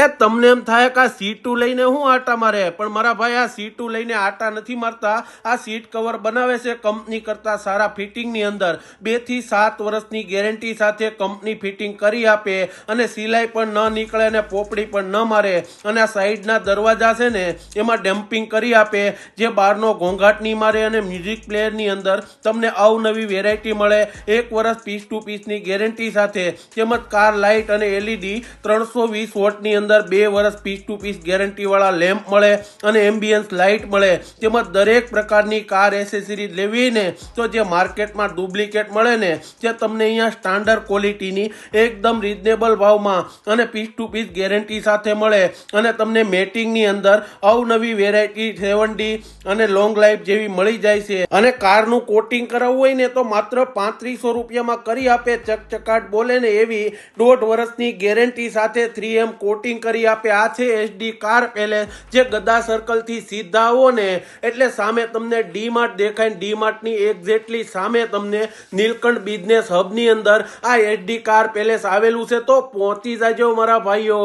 એ તમને એમ થાય કે આ સીટું લઈને હું આટા મારે, પણ મારા ભાઈ આ સીટું લઈને આટા નથી મારતા. આ સીટ કવર બનાવે છે કંપની કરતા સારા ફિટિંગની અંદર 2 થી 7 વર્ષની ગેરંટી સાથે કંપની ફિટિંગ કરી આપે અને સિલાઈ પણ ન નીકળે અને પોપડી પણ ન મારે. અને આ સાઈડના દરવાજા છે ને એમાં ડમ્પિંગ કરી આપે, જે બહારનો ઘોંઘાટ નહીં મારે અને મ્યુઝિક પ્લેયરની અંદર તમને અવનવી વેરાયટી મળે 1 વર્ષ પીસ ટુ પીસની ગેરંટી સાથે. તેમજ કાર લાઇટ અને એલઈડી 320 વોટની અંદર 2 વર્ષ પીસ ટુ પીસ ગેરંટી વાળા લેમ્પ મળે અને એમ્બિયન્સ લાઇટ મળે. તેમજ દરેક પ્રકારની કાર એસેસરી લેવી ને તો જે માર્કેટમાં ડુપ્લિકેટ મળે ને તે તમને અહીંયા સ્ટાન્ડર્ડ ક્વોલિટીની એકદમ રીઝનેબલ ભાવમાં અને પીસ ટુ પીસ ગેરંટી સાથે મળે. અને તમને મેટિંગની અંદર અવનવી વેરાયટી 7D અને લોંગ લાઈફ જેવી મળી જાય છે. અને કારનું કોટિંગ કરાવવું હોય ને તો માત્ર 3500 રૂપિયામાં કરી આપે. ચકચકાટ બોલે ને એવી 1.5 વર્ષની ગેરંટી સાથે 3M કોટિંગ કરી આપે. આ છે SD કાર પેલેસ, જે ગદા સર્કલ થી સીધા આવો ને એટલે સામે તમને ડી માર્ટ દેખાય. ડી માર્ટ ની એક્ઝેક્ટલી સામે તમને નીલકંઠ બિઝનેસ હબ ની અંદર આ SD કાર પેલેસ આવેલું છે. તો પહોંચી જાજો મારા ભાઈઓ.